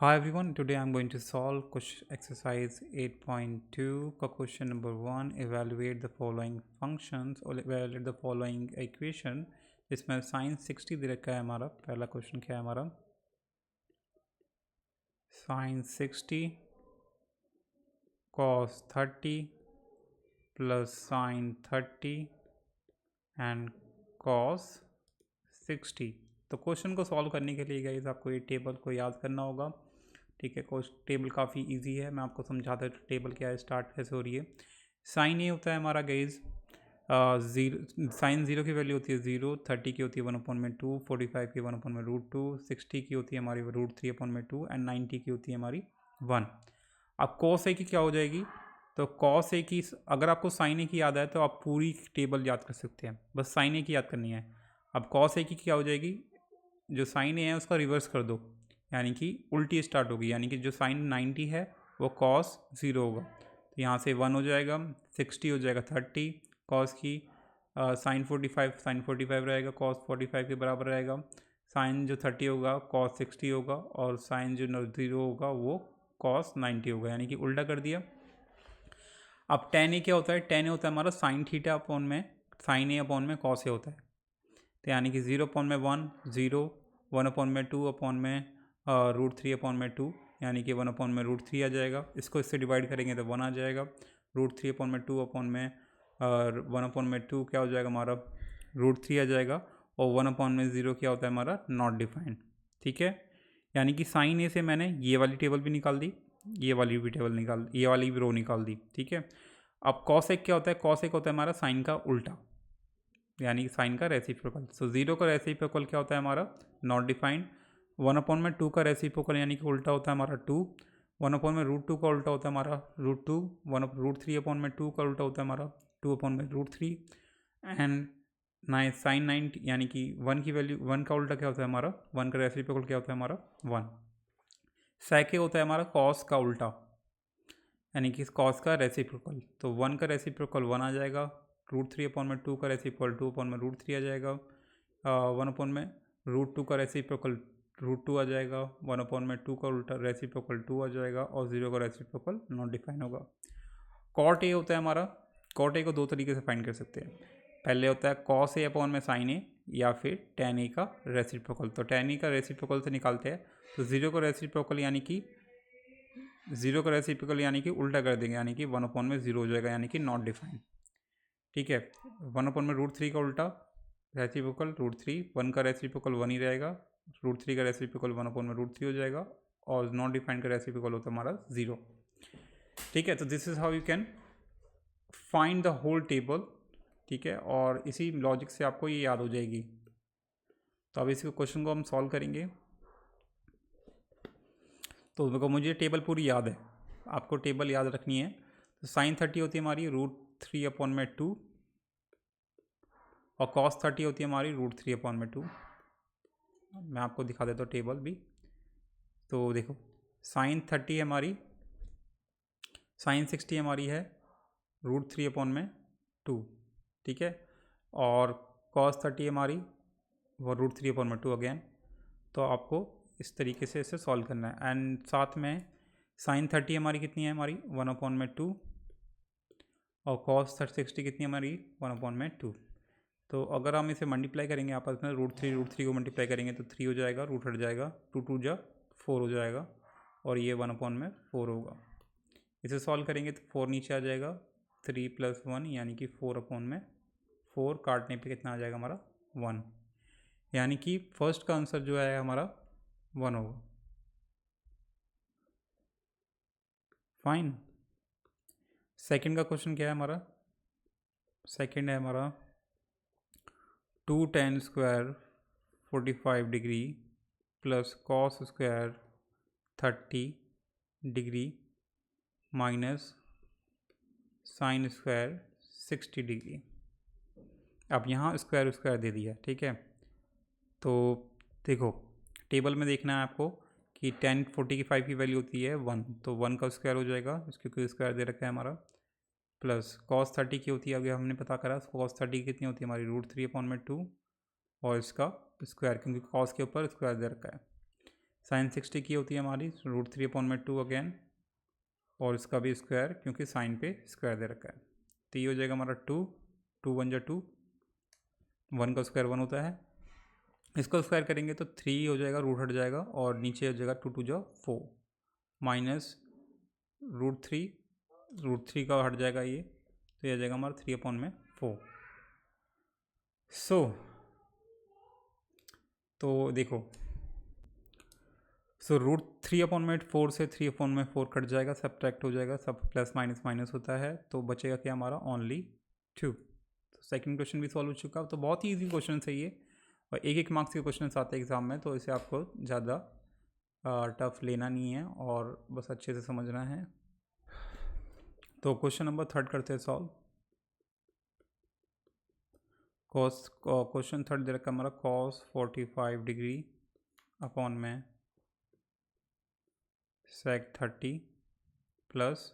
Hi everyone, today I'm going to solve question exercise 8.2 का question number 1. Evaluate the following functions or evaluate the following equation. इसमें sin 60 दे रखा है हमारा. पहला question क्या है हमारा? sin 60 cos 30 plus sin 30 and cos 60. तो क्वेश्चन को सॉल्व करने के लिए गाइस आपको ये टेबल को याद करना होगा. ठीक है, टेबल काफ़ी इजी है. मैं आपको समझाता हूँ टेबल क्या है, स्टार्ट कैसे हो रही है. साइन ये होता है हमारा गाइज ज़ीरो. साइन ज़ीरो की वैल्यू होती है 0, 30 की होती है 1/2, 45 की 1/√2, 60 की होती है हमारी √3/2 एंड 90 की होती है हमारी 1. अब कॉस ए की क्या हो जाएगी? तो कॉस ए की अगर आपको साइन ए की याद है तो आप पूरी टेबल याद कर सकते हैं, बस साइन ए की याद करनी है. अब कॉस ए की क्या हो जाएगी? जो साइन ए है उसका रिवर्स कर दो, यानी कि उल्टी स्टार्ट होगी, यानी कि जो साइन 90 है वो कॉस 0 होगा. तो यहाँ से 1 हो जाएगा, 60 हो जाएगा 30 कॉस की, साइन 45 रहेगा, कॉस 45 के बराबर रहेगा. साइन जो 30 होगा कॉस 60 होगा, और साइन जो 0 होगा वो कॉस 90 होगा, यानी कि उल्टा कर दिया. अब टेन ए क्या होता है? टेन ए होता है हमारा साइन थीटा अपॉन में साइन ए अपॉन में कॉस ए होता है. तो यानी कि 0 अपॉन में 1 0, 1 अपॉन में 2 अपॉन में √3 अपॉन में 2, यानी कि 1 अपॉन में √3 आ जाएगा. इसको इससे डिवाइड करेंगे तो 1 आ जाएगा. √3 अपॉन में 2 अपॉन में 1 अपॉन में 2 क्या हो जाएगा हमारा? √3 आ जाएगा. और 1 अपॉन में 0 क्या होता है हमारा? Not defined. ठीक है, यानी कि साइन ए से मैंने ये वाली टेबल भी निकाल दी, ये वाली भी टेबल निकाल, ये वाली भी रो निकाल दी. ठीक है, अब कॉसेक क्या होता है? कॉसेक होता है हमारा साइन का उल्टा, यानी कि साइन का रेसिप्रोकल. सो 0 का रेसिप्रोकल क्या होता है हमारा? Not defined. 1 अपॉन में 2 का रेसिप्रोकल यानी कि उल्टा होता है हमारा 2. 1 अपॉन में √2 का उल्टा होता है हमारा √2. 1 √3 अपॉन में 2 का उल्टा होता है हमारा 2 अपॉन में √3. एंड साइन 90 यानी कि 1 की वैल्यू, 1 का उल्टा क्या होता है हमारा? 1 का रेसिप्रोकल क्या होता है हमारा? 1. सेके होता है हमारा कॉस का उल्टा, यानी कि कॉस का रेसिप्रोकल. तो 1 का रेसिप्रोकल 1 आ जाएगा. √3 अपॉन में 2 का रेसिप्रोकल 2 अपॉन में √3 आ जाएगा. 1 अपॉन में √2 का रेसिप्रोकल √2 आ जाएगा. 1 अपॉन में 2 का उल्टा रेसिप्रोकल 2 आ जाएगा. और 0 का रेसिप्रोकल नॉट डिफाइन होगा. कॉट ए होता है हमारा. कॉट ए को दो तरीके से फाइंड कर सकते हैं. पहले होता है कॉस ए अपॉन में साइन ए, या फिर टेन ए का रेसिप्रोकल. तो टेन ए का रेसिप्रोकल से निकालते हैं. तो 0 का रेसिप्रोकल यानी कि 0 का रेसिप्रोकल यानी कि उल्टा कर देंगे, यानी कि 1 अपॉन में 0 हो जाएगा, यानी कि नॉट डिफाइंड. ठीक है, 1 अपॉन में √3 का उल्टा रेसिप्रोकल √3. 1 का रेसिप्रोकल 1 ही रहेगा. √3 का रेसिप्रोकल 1 अपॉन में √3 हो जाएगा. और नॉट डिफाइंड का रेसिप्रोकल होता है हमारा 0. ठीक है, तो this is how you can find the whole table. ठीक है, और इसी लॉजिक से आपको ये याद हो जाएगी. तो अब इस क्वेश्चन को हम सॉल्व करेंगे. तो देखो, मुझे टेबल पूरी याद है, आपको टेबल याद रखनी है. तो साइन 30 होती है हमारी √3 अपॉन में 2, और कॉस 30 होती है हमारी √3 अपॉन में 2. मैं आपको दिखा देता हूँ टेबल भी. तो देखो, साइन 30 है हमारी, साइन 60 हमारी है √3 अपॉन में 2. ठीक है, और कॉस 30 हमारी वो √3 अपॉन में 2 अगेन. तो आपको इस तरीके से इसे सॉल्व करना है. एंड साथ में साइन 30 हमारी कितनी है? हमारी 1 अपॉन में 2. और कॉस 60 कितनी है हमारी? 1 अपॉन में 2. तो अगर हम इसे मल्टीप्लाई करेंगे आपस में, √3 को मल्टीप्लाई करेंगे तो 3 हो जाएगा, रूट हट जाएगा, 2 2 जा 4 हो जाएगा, और ये 1 अपॉन में 4 होगा. इसे सॉल्व करेंगे तो 4 नीचे आ जाएगा, 3 + 1 यानी कि 4 अपॉन में 4. काटने पे कितना आ जाएगा हमारा? 1. यानी कि फर्स्ट का आंसर जो है हमारा 1 होगा. फाइन. सेकंड का क्वेश्चन क्या है हमारा? सेकंड है हमारा 2 tan square 45 degree plus cos square 30 degree minus sine square 60 degree. अब यहाँ स्क्वायर स्क्वायर दे दिया. ठीक है, तो देखो टेबल में देखना है आपको कि 1045 की वैल्यू होती है 1, तो 1 का स्क्वायर हो जाएगा, क्योंकि स्क्वायर दे रखा है हमारा. प्लस कॉस 30 की होती है, अभी हमने पता करा कॉस 30 कितनी होती है हमारी? √3 अपॉन में 2, और इसका स्क्वायर, क्योंकि कॉस के ऊपर स्क्वायर दे रखा है. साइन 60 की होती है हमारी √3/2 अगेन, और इसका भी स्क्वायर क्योंकि साइन पे स्क्वायर दे रखा है। तो ये हो जाएगा हमारा 2, 2 1 जा 2, 1 का स्क्वायर 1 होता है। इसको स्क्वायर करेंगे तो 3 हो जाएगा, रूट हट जाएगा, और नीचे हो जाएगा 2 2 जा 4 माइनस √3 का हट जाएगा ये, तो ये आ जाएगा हमारा 3/4। तो देखो, √3/4 से 3/4 कट जाएगा, सब्ट्रैक्ट हो जाएगा, सब प्लस माइनस माइनस होता है, तो बचेगा क्या हमारा ओनली 2। तो सेकंड क्वेश्चन भी सॉल्व हो चुका। तो बहुत ही ईजी क्वेश्चन है ये, और एक मार्क्स के क्वेश्चन आते हैं एग्जाम में, तो इसे आपको ज़्यादा टफ लेना नहीं है और बस अच्छे से समझना है। तो क्वेश्चन नंबर 3 करते हैं सॉल्व। क्वेश्चन 3 दे रखा हमारा cos 45 डिग्री अपॉन में sec 30 प्लस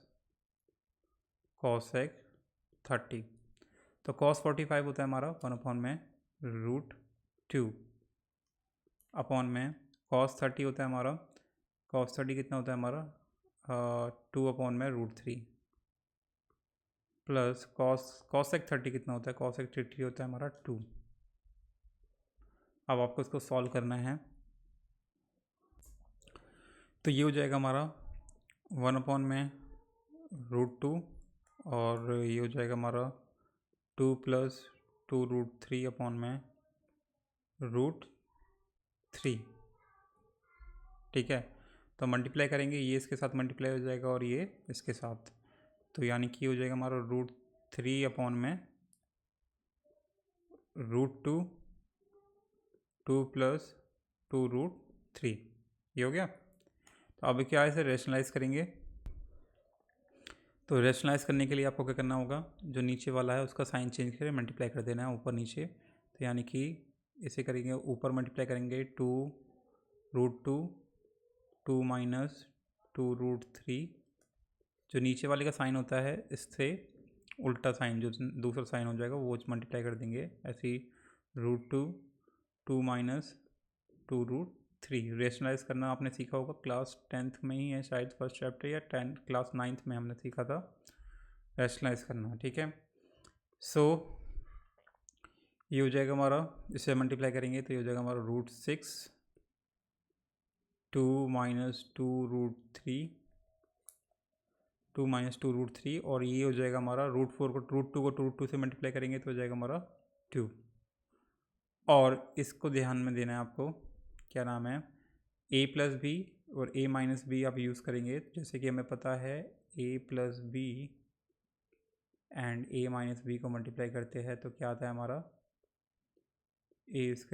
cos sec 30। तो cos 45 होता है हमारा 1 में √2 अपॉन में cos 30 होता है हमारा, cos 30 कितना होता है हमारा 2 में √3 प्लस cos sec 30 कितना होता है, cos sec 30 होता है हमारा 2। अब आपको इसको सॉल्व करना है, तो ये हो जाएगा हमारा 1 में √2, और ये हो जाएगा हमारा 2 + 2√3 में √3। ठीक है, तो मल्टीप्लाई करेंगे, ये इसके साथ मल्टीप्लाई हो जाएगा और ये इसके साथ, तो यानी कि हो जाएगा हमारा √3 में √2 2 + 2√3, ये हो गया। तो अब क्या इसे रेशनलाइज करेंगे, तो रेशनलाइज करने के लिए आपको क्या करना होगा, जो नीचे वाला है उसका साइन चेंज करके मल्टीप्लाई कर देना है ऊपर नीचे। तो यानी कि इसे करेंगे, ऊपर मल्टीप्लाई करेंगे 2√2 2 - 2√3, जो नीचे वाले का साइन होता है इससे उल्टा साइन, जो दूसरा साइन हो जाएगा वो मल्टीप्लाई कर देंगे ऐसे ही, √2 2 - 2√3। रेशनलाइज करना आपने सीखा होगा, क्लास 10th में ही है शायद, फर्स्ट चैप्टर, या क्लास 9th में हमने सीखा था रेशनलाइज करना। ठीक है, सो ये हो जाएगा हमारा, इसे मल्टीप्लाई करेंगे तो ये हो जाएगा हमारा √6 2 - 2√3 2 - 2√3, और ये हो जाएगा हमारा √4 को √2 को √2 से मल्टीप्लाई करेंगे तो हो जाएगा हमारा 2। और इसको ध्यान में देना है आपको, क्या नाम है, a + b और a - b आप यूज़ करेंगे, जैसे कि हमें पता है a + b and a - b को मल्टीप्लाई करते हैं तो क्या आता है हमारा a² -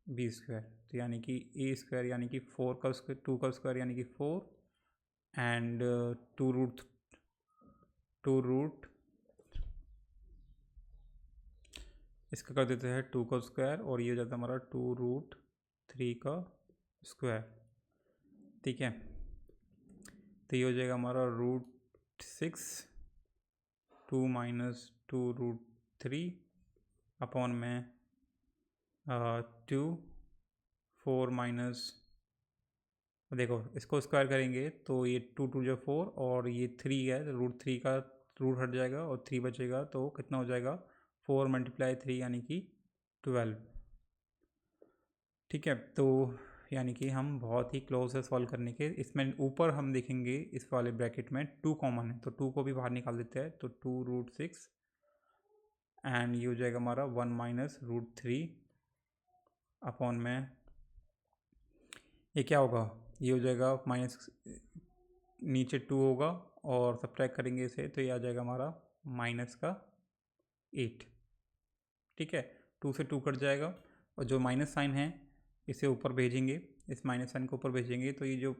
b², तो यानी कि a² यानी कि 4 का स्क्वायर, 2 का स्क्वायर यानी कि 4, एंड 2 इसका कर देते हैं 2 का स्क्वायर, और ये हो जाता है हमारा 2√3 का स्क्वायर। ठीक है, तो ये हो जाएगा हमारा √6 2 - 2√3 अपॉन में 2 4 देखो इसको स्क्वायर करेंगे तो ये 2 2 जो 4, और ये 3 है, तो √3 का रूट हट जाएगा और 3 बचेगा, तो कितना हो जाएगा 4 × 3 यानी कि 12। ठीक है, तो यानी कि हम बहुत ही क्लोज है सॉल्व करने के। इसमें ऊपर हम देखेंगे इस वाले ब्रैकेट में 2 कॉमन है, तो 2 को भी बाहर निकाल देते हैं, तो 2√6 एंड ये हो जाएगा हमारा 1 - √3 अपॉन में, ये क्या होगा, ये हो जाएगा माइनस, नीचे 2 होगा और सब्ट्रैक्ट करेंगे इसे तो ये आ जाएगा हमारा -8। ठीक है, 2 से 2 कट जाएगा, और जो माइनस साइन है इसे ऊपर भेजेंगे, इस माइनस साइन को ऊपर भेजेंगे, तो ये जो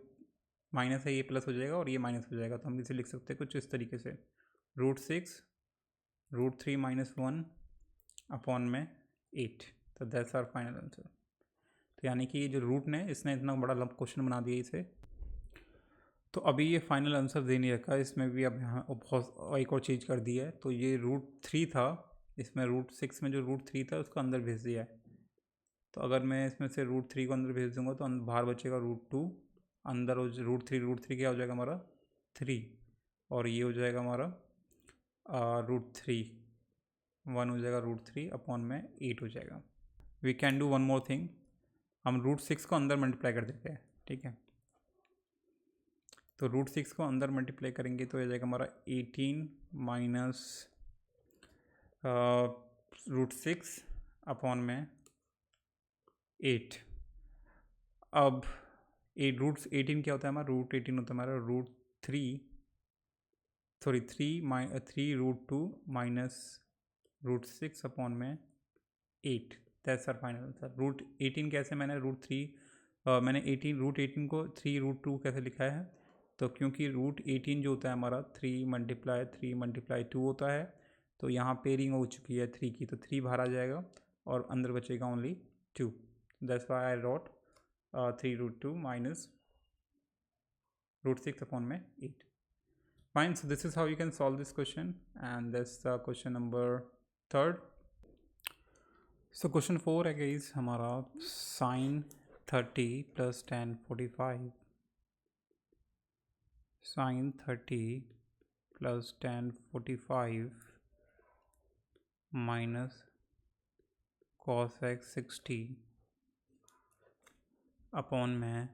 माइनस है ये प्लस हो जाएगा और ये माइनस हो जाएगा, तो हम इसे लिख सकते हैं कुछ इस तरीके से, √6 √3 - 1 अपॉन में 8। तो दैट्स आवर फाइनल आंसर। तो यानी कि ये जो रूट ने इसने इतना बड़ा लंब क्वेश्चन बना दिया इसे। तो अभी ये फाइनल आंसर दे नहीं रखा, इसमें भी अब यहाँ बहुत एक और चीज़ कर दी है, तो ये √3 था, इसमें √6 में जो √3 था उसको अंदर भेज दिया है, तो अगर मैं इसमें से √3 को अंदर भेज दूंगा तो बाहर बचेगा √2, अंदर √3 क्या हो जाएगा हमारा 3, और ये हो जाएगा हमारा √3, 1 हो जाएगा √3 अपॉन में 8 हो जाएगा। We can do one more thing, हम √6 को अंदर मल्टीप्लाई कर देते हैं, ठीक है। तो √6 को अंदर मल्टीप्लाई करेंगे तो ये जाएगा हमारा 18 माइनस √6 अपॉन में 8। अब 18 क्या होता है हमारा, √18 होता है हमारा √2 माइनस √6 अपॉन में 8, दैट्स आवर फाइनल आंसर। √18 कैसे, मैंने मैंने √18 को 3√2 कैसे लिखा है, तो क्योंकि √18 जो होता है हमारा 3 × 2 होता है, तो यहाँ पेयरिंग हो चुकी है 3 की, तो 3 बाहर आ जाएगा और अंदर बचेगा only 2, that's why I wrote 3√2 minus √6 upon में 8. Fine, so this is how you can solve this question, and that's the question number 3rd. So question 4 है guys हमारा sin 30 plus tan 45, sin 30 plus tan 45 minus cos x 60 upon में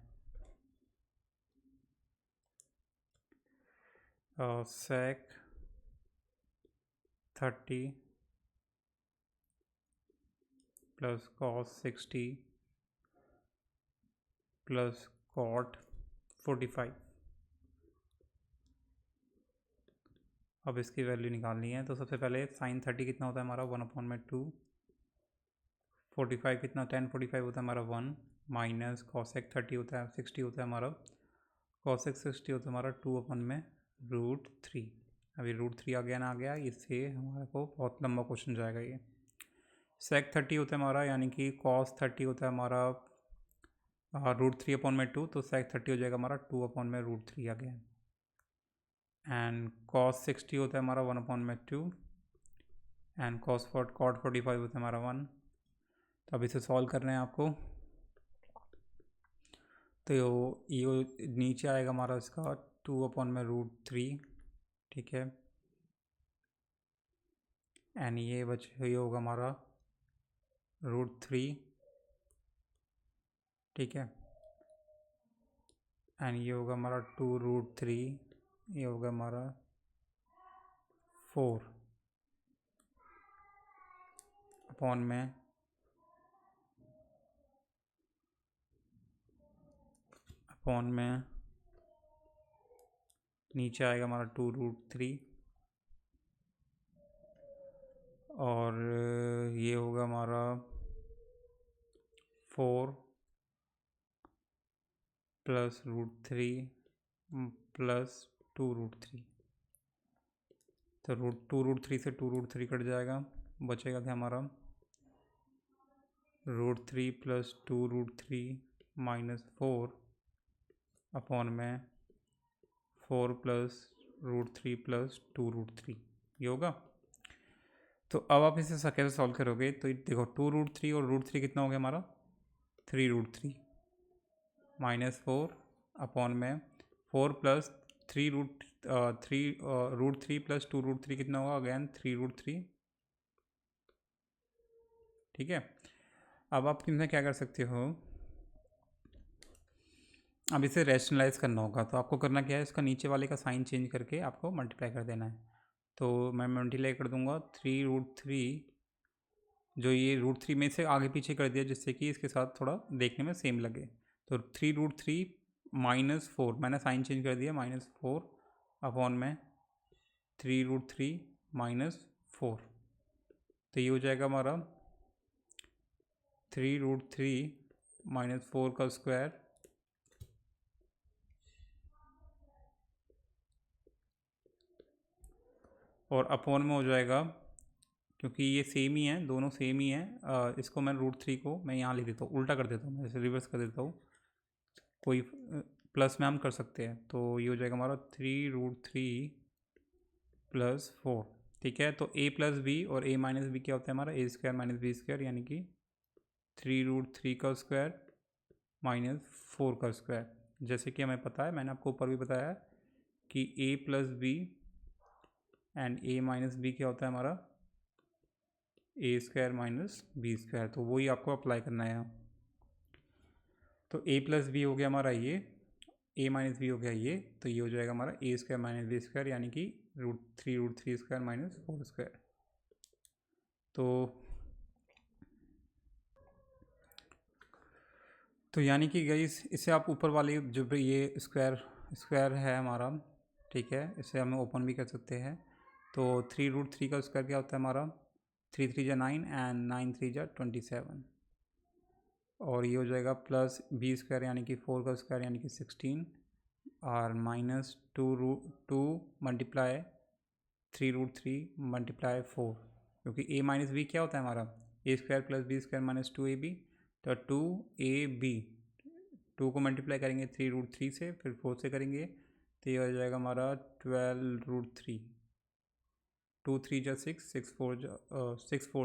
sec 30 plus cos 60 plus cot 45। अब इसकी value निकालनी है, तो सबसे पहले sin 30 कितना होता है हमारा 1/2, 45 कितना, tan 45 होता है हमारा 1, माइनस cosec 30 होता है 60 होता है हमारा, cosec 60 होता है हमारा 2/√3। अभी √3 आ गया ना, आ गया, इससे हमारे को बहुत लंबा क्वेश्चन जाएगा ये। sec 30 होता है हमारा, यानी कि cos 30 होता है हमारा √3/2, तो sec 30 हो जाएगा हमारा 2/√3 आ गया। एंड cos 60 होता है हमारा 1/2, एंड cot 45 होता है हमारा 1। तो अब इसे सॉल्व करना है आपको, तो ये नीचे आएगा हमारा इसका 2/√3, ठीक है, एंड ये होगा हमारा √3, ठीक है, एंड ये होगा हमारा 2√3, ये होगा हमारा 4 अपॉन में नीचे आएगा हमारा 2√3, और ये होगा हमारा 4 प्लस √3 प्लस 2√3, तो 2√3 से 2√3 कट जाएगा, बचेगा क्या हमारा √3 प्लस 2√3 माइनस 4 अपॉन में 4 प्लस √3 प्लस 2√3, ये होगा। तो अब आप इसे कैसे सॉल्व करोगे, तो देखो 2√3 और √3 कितना हो गया हमारा 3√3 माइनस 4 अपॉन में 4 प्लस √3 प्लस 2√3 कितना होगा, अगेन 3√3, ठीक है। अब आप कितना क्या कर सकते हो, अब इसे रैशनलाइज करना होगा, तो आपको करना क्या है, इसका नीचे वाले का साइन चेंज करके आपको मल्टीप्लाई कर देना है। तो मैं मल्टीप्लाई कर दूंगा 3√3, जो ये √3 में से आगे पीछे कर दिया जिससे कि इसके साथ थोड़ा देखने में सेम लगे, तो 3√3 माइनस 4, मैंने साइन चेंज कर दिया, -4 अपॉन में 3√3 माइनस 4, तो ये हो जाएगा हमारा 3√3 माइनस 4 का स्क्वायर और अपॉन में हो जाएगा, क्योंकि ये सेम ही है, दोनों सेम ही है, इसको मैं √3 को मैं यहाँ लिख देता हूँ, उल्टा कर देता हूँ, मैं इसे रिवर्स कर देता हूँ, कोई प्लस में हम कर सकते हैं, तो ये हो जाएगा हमारा 3√3 प्लस 4, ठीक है। तो a प्लस बी और a माइनस बी क्या होता है हमारा, a² माइनस बी स्क्वायर, यानी कि 3√3 का स्क्वायर -4 का स्क्वायर। जैसे कि हमें पता है, मैंने आपको ऊपर भी बताया कि a plus B and a minus B क्या होता है हमारा a square minus B square. तो वही आपको अप्लाई करना है यहाँ। तो a प्लस बी हो गया हमारा ये, a माइनस बी हो गया ये, तो ये हो जाएगा हमारा a square minus B square, यानी कि √3 स्क्वायर माइनस 4 स्क्वायर। तो यानी कि गाइस इसे आप ऊपर वाले जो ये स्क्वायर है हमारा, ठीक है, इसे हम ओपन भी कर सकते हैं। तो 3√3 का स्क्वायर क्या होता है हमारा 3 3 जा 9 एंड 9 3 जा 27, और ये हो जाएगा प्लस बी स्क्वायर यानी कि 4 का स्क्वायर यानी कि 16, और -2 मल्टीप्लाई 3√3 मल्टीप्लाई 4, क्योंकि a माइनस बी क्या होता है हमारा a square plus B square minus 2ab। तो 2ab 2 को मल्टीप्लाई करेंगे 3√3 से, फिर 4 से करेंगे, तो ये हो जाएगा हमारा 12√3। 2 3 जा 6, 6 4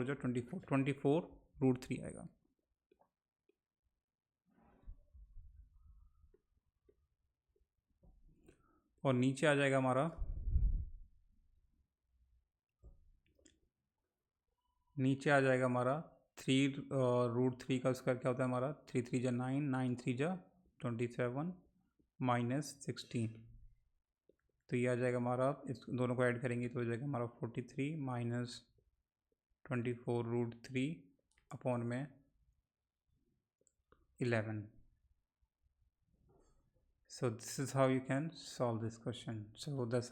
जा 24, 24√3 आएगा। और नीचे आ जाएगा हमारा, नीचे आ जाएगा हमारा 3√3 का स्क्वायर क्या होता है हमारा 3 3 जा 9, 9 3 जा 27 -16। तो ये आ जाएगा हमारा, इस दोनों को ऐड करेंगे तो हो जाएगा हमारा 43 -24√3 अपॉन में 11। So this is how you can solve this question. So that's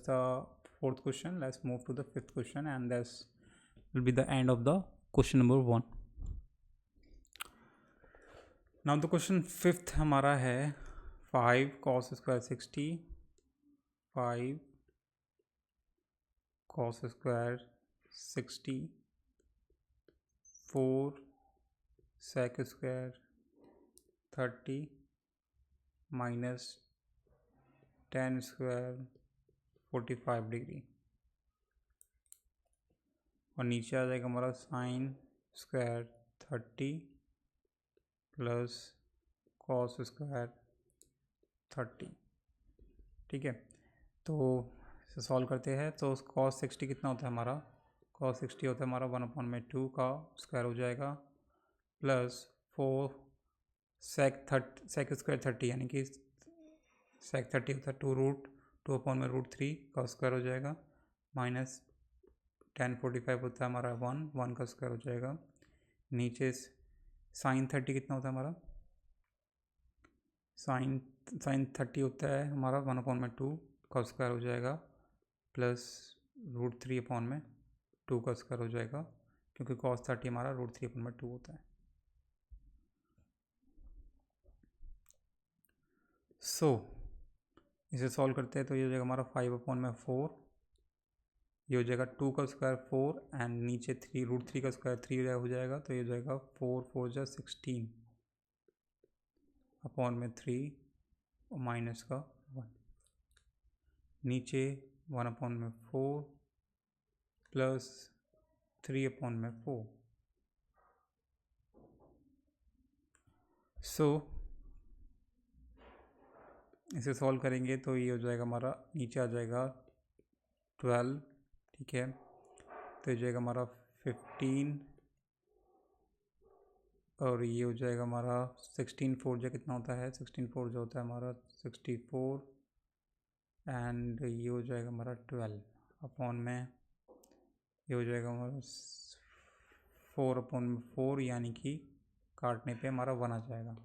the fourth question. Let's move to the fifth question, and this will be the end of the question number 1. Now the question fifth हमारा है 5 cos square 60, 5 cos square 60, 4 sec square 30 minus 10 square 45 degree, और नीचे आ जाएगा हमारा sin square 30 plus cos square 30। ठीक है, तो इसे सॉल्व करते हैं। तो cos 60 कितना होता है हमारा, cos 60 होता है हमारा 1/2 का स्क्वायर हो जाएगा, प्लस 4 sec स्क्वायर 30 यानी कि sec 30 होता है 2√2/√3 का स्क्वायर हो जाएगा, माइनस 10 45 होता है हमारा 1 का स्क्वायर हो जाएगा। नीचे sin 30 कितना होता है हमारा, sin 30 होता है हमारा 1/2 का स्क्वायर हो जाएगा, प्लस √3/2 का स्क्वायर हो जाएगा, क्योंकि cos 30 हमारा √3/2 होता है। इसे सॉल्व करते हैं तो ये हो जाएगा हमारा 5/4, ये हो जाएगा 2 का स्क्वायर 4 एंड नीचे √3 का स्क्वायर 3 हो जाएगा, तो ये हो जाएगा 4 4 जा 16 अपॉन में 3 और माइनस का 1, नीचे 1/4 प्लस 3/4। इसे सॉल्व करेंगे तो ये हो जाएगा हमारा, नीचे आ जाएगा 12, ठीक है, तो ये जाएगा हमारा 15, और ये हो जाएगा हमारा 16 4 जो कितना होता है 16 4 जो होता है हमारा 64, एंड ये हो जाएगा हमारा 12 अपॉन में, ये हो जाएगा हमारा 4/4, यानी कि काटने पे हमारा 1 आ जाएगा।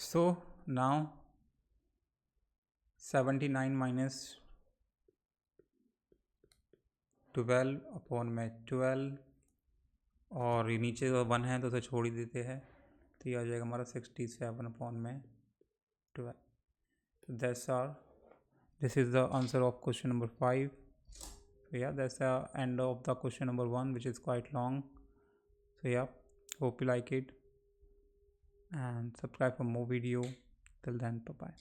So now 79 minus 12 अपॉन में 12, और ये नीचे 1 है तो उसे छोड़ ही देते हैं, तो ये आ जाएगा हमारा 67 अपॉन में 12। This is the answer of question number 5. So yeah, that's the end of the question number 1, which is quite long. So yeah, hope you like it and subscribe for more video. Till then, bye bye.